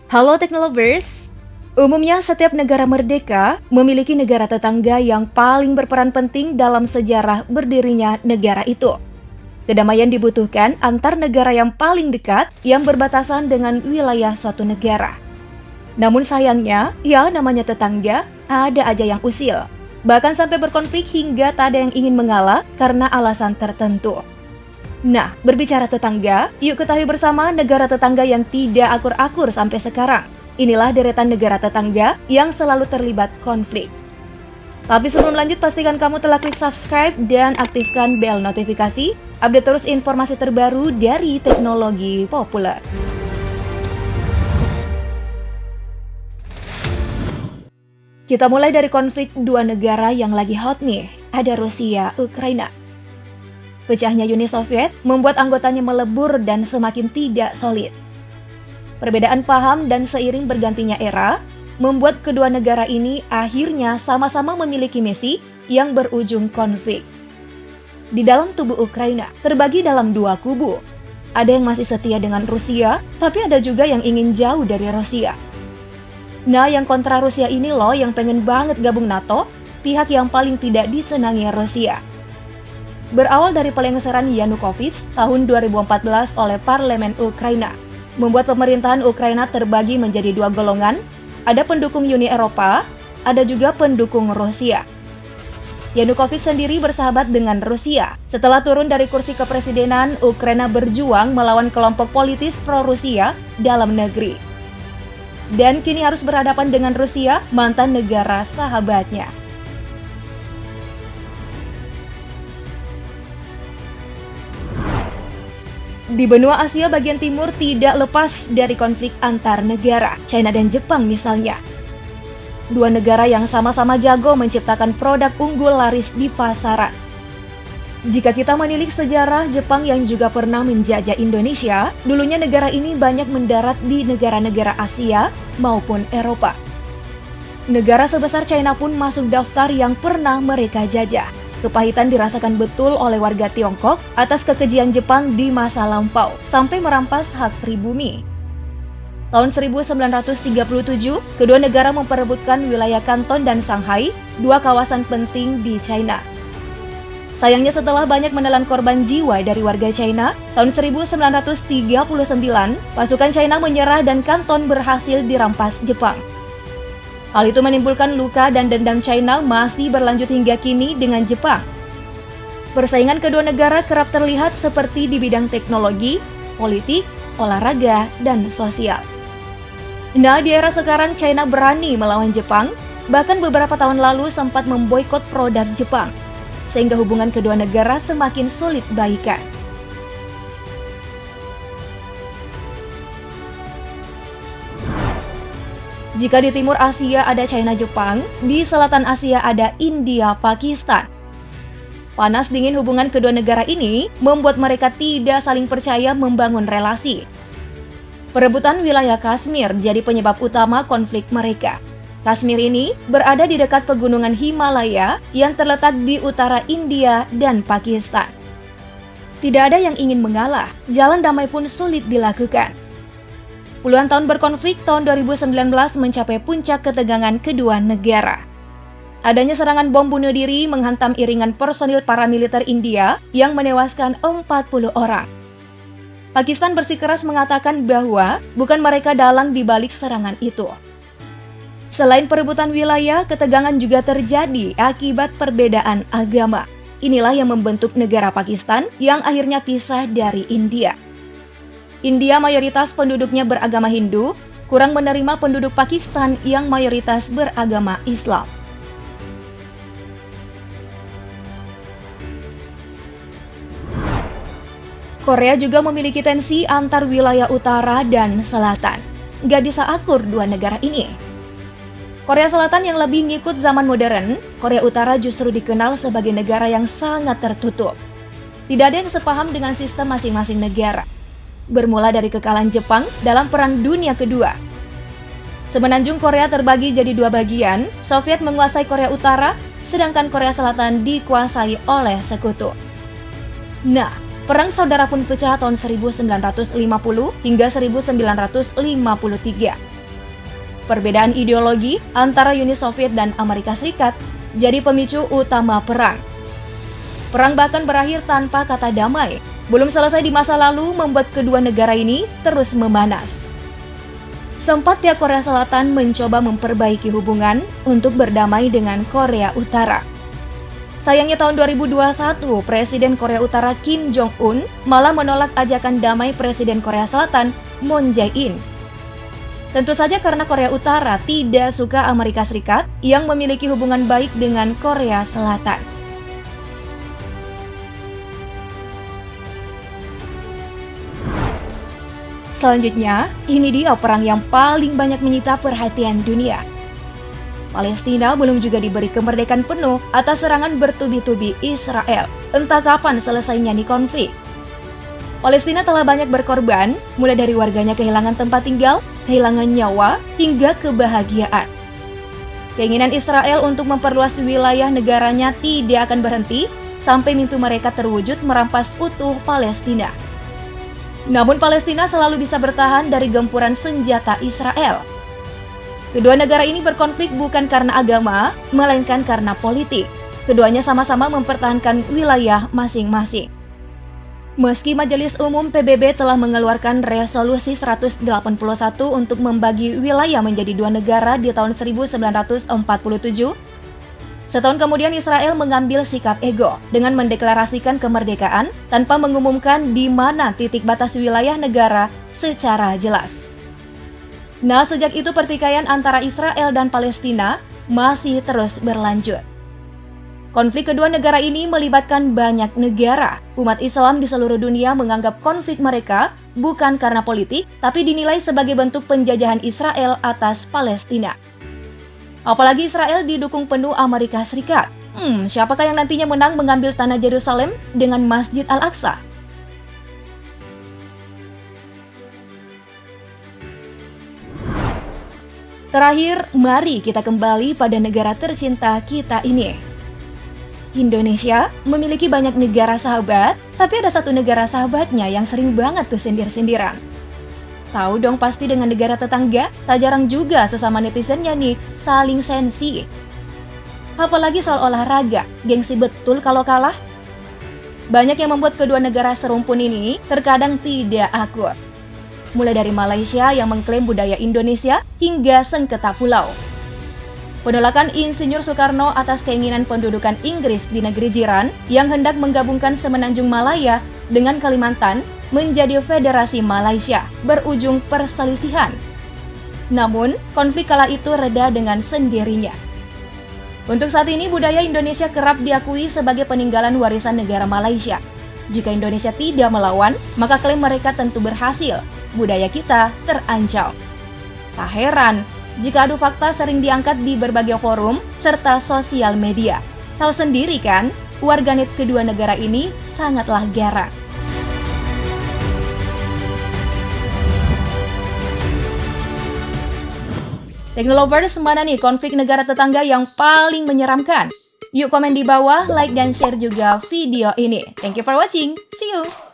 Halo Teknolovers, umumnya setiap negara merdeka memiliki negara tetangga yang paling berperan penting dalam sejarah berdirinya negara itu. Kedamaian dibutuhkan antar negara yang paling dekat yang berbatasan dengan wilayah suatu negara. Namun sayangnya, ya namanya tetangga, ada aja yang usil. Bahkan sampai berkonflik hingga tak ada yang ingin mengalah karena alasan tertentu. Nah, berbicara tetangga, yuk ketahui bersama negara tetangga yang tidak akur-akur sampai sekarang. Inilah deretan negara tetangga yang selalu terlibat konflik. Tapi sebelum lanjut, pastikan kamu telah klik subscribe dan aktifkan bel notifikasi. Update terus informasi terbaru dari teknologi populer. Kita mulai dari konflik dua negara yang lagi hot nih, ada Rusia, Ukraina. Pecahnya Uni Soviet membuat anggotanya melebur dan semakin tidak solid. Perbedaan paham dan seiring bergantinya era membuat kedua negara ini akhirnya sama-sama memiliki misi yang berujung konflik. Di dalam tubuh Ukraina terbagi dalam dua kubu. Ada yang masih setia dengan Rusia, tapi ada juga yang ingin jauh dari Rusia. Nah, yang kontra Rusia ini loh yang pengen banget gabung NATO, pihak yang paling tidak disenangi Rusia. Berawal dari pelengseran Yanukovych tahun 2014 oleh Parlemen Ukraina, membuat pemerintahan Ukraina terbagi menjadi dua golongan, ada pendukung Uni Eropa, ada juga pendukung Rusia. Yanukovych sendiri bersahabat dengan Rusia. Setelah turun dari kursi kepresidenan, Ukraina berjuang melawan kelompok politis pro-Rusia dalam negeri. Dan kini harus berhadapan dengan Rusia, mantan negara sahabatnya. Di benua Asia bagian timur tidak lepas dari konflik antar negara, China dan Jepang misalnya. Dua negara yang sama-sama jago menciptakan produk unggul laris di pasaran. Jika kita menilik sejarah Jepang yang juga pernah menjajah Indonesia, dulunya negara ini banyak mendarat di negara-negara Asia maupun Eropa. Negara sebesar China pun masuk daftar yang pernah mereka jajah. Kepahitan dirasakan betul oleh warga Tiongkok atas kekejian Jepang di masa lampau, sampai merampas hak pribumi. Tahun 1937, kedua negara memperebutkan wilayah Kanton dan Shanghai, dua kawasan penting di China. Sayangnya setelah banyak menelan korban jiwa dari warga China, tahun 1939, pasukan China menyerah dan Kanton berhasil dirampas Jepang. Hal itu menimbulkan luka dan dendam China masih berlanjut hingga kini dengan Jepang. Persaingan kedua negara kerap terlihat seperti di bidang teknologi, politik, olahraga, dan sosial. Nah, di era sekarang China berani melawan Jepang, bahkan beberapa tahun lalu sempat memboikot produk Jepang, sehingga hubungan kedua negara semakin sulit baikan. Jika di timur Asia ada China Jepang, di selatan Asia ada India Pakistan. Panas dingin hubungan kedua negara ini membuat mereka tidak saling percaya membangun relasi. Perebutan wilayah Kashmir jadi penyebab utama konflik mereka. Kashmir ini berada di dekat pegunungan Himalaya yang terletak di utara India dan Pakistan. Tidak ada yang ingin mengalah, jalan damai pun sulit dilakukan. Puluhan tahun berkonflik, tahun 2019 mencapai puncak ketegangan kedua negara. Adanya serangan bom bunuh diri menghantam iringan personil paramiliter India yang menewaskan 40 orang. Pakistan bersikeras mengatakan bahwa bukan mereka dalang di balik serangan itu. Selain perebutan wilayah, ketegangan juga terjadi akibat perbedaan agama. Inilah yang membentuk negara Pakistan yang akhirnya pisah dari India. India mayoritas penduduknya beragama Hindu, kurang menerima penduduk Pakistan yang mayoritas beragama Islam. Korea juga memiliki tensi antar wilayah utara dan selatan. Gak bisa akur dua negara ini. Korea Selatan yang lebih ngikut zaman modern, Korea Utara justru dikenal sebagai negara yang sangat tertutup. Tidak ada yang sepaham dengan sistem masing-masing negara. Bermula dari kekalahan Jepang dalam Perang Dunia Kedua. Semenanjung Korea terbagi jadi dua bagian, Soviet menguasai Korea Utara, sedangkan Korea Selatan dikuasai oleh sekutu. Nah, Perang saudara pun pecah tahun 1950 hingga 1953. Perbedaan ideologi antara Uni Soviet dan Amerika Serikat jadi pemicu utama perang. Perang bahkan berakhir tanpa kata damai. Belum selesai di masa lalu membuat kedua negara ini terus memanas. Sempat pihak Korea Selatan mencoba memperbaiki hubungan untuk berdamai dengan Korea Utara. Sayangnya tahun 2021, Presiden Korea Utara Kim Jong-un malah menolak ajakan damai Presiden Korea Selatan Moon Jae-in. Tentu saja karena Korea Utara tidak suka Amerika Serikat yang memiliki hubungan baik dengan Korea Selatan. Selanjutnya, ini dia perang yang paling banyak menyita perhatian dunia. Palestina belum juga diberi kemerdekaan penuh atas serangan bertubi-tubi Israel. Entah kapan selesainya nih konflik. Palestina telah banyak berkorban, mulai dari warganya kehilangan tempat tinggal, kehilangan nyawa, hingga kebahagiaan. Keinginan Israel untuk memperluas wilayah negaranya tidak akan berhenti sampai mimpi mereka terwujud merampas utuh Palestina. Namun Palestina selalu bisa bertahan dari gempuran senjata Israel. Kedua negara ini berkonflik bukan karena agama, melainkan karena politik. Keduanya sama-sama mempertahankan wilayah masing-masing. Meski Majelis Umum PBB telah mengeluarkan resolusi 181 untuk membagi wilayah menjadi dua negara di tahun 1947, setahun kemudian Israel mengambil sikap ego dengan mendeklarasikan kemerdekaan tanpa mengumumkan di mana titik batas wilayah negara secara jelas. Nah, sejak itu pertikaian antara Israel dan Palestina masih terus berlanjut. Konflik kedua negara ini melibatkan banyak negara. Umat Islam di seluruh dunia menganggap konflik mereka bukan karena politik, tapi dinilai sebagai bentuk penjajahan Israel atas Palestina. Apalagi Israel didukung penuh Amerika Serikat. Siapakah yang nantinya menang mengambil tanah Yerusalem dengan Masjid Al-Aqsa? Terakhir, mari kita kembali pada negara tercinta kita ini. Indonesia memiliki banyak negara sahabat, tapi ada satu negara sahabatnya yang sering banget tuh sindir-sindiran. Tahu dong pasti dengan negara tetangga, tak jarang juga sesama netizennya nih saling sensi. Apalagi soal olahraga, gengsi betul kalau kalah. Banyak yang membuat kedua negara serumpun ini terkadang tidak akur. Mulai dari Malaysia yang mengklaim budaya Indonesia hingga sengketa pulau. Penolakan Insinyur Soekarno atas keinginan pendudukan Inggris di negeri jiran yang hendak menggabungkan Semenanjung Malaya dengan Kalimantan menjadi Federasi Malaysia berujung perselisihan. Namun, konflik kala itu reda dengan sendirinya. Untuk saat ini, budaya Indonesia kerap diakui sebagai peninggalan warisan negara Malaysia. Jika Indonesia tidak melawan, maka klaim mereka tentu berhasil. Budaya kita terancam. Tak heran jika adu fakta sering diangkat di berbagai forum serta sosial media. Tahu sendiri kan, warganet kedua negara ini sangatlah garang. Teknolovers, mana nih konflik negara tetangga yang paling menyeramkan? Yuk komen di bawah, like dan share juga video ini. Thank you for watching. See you!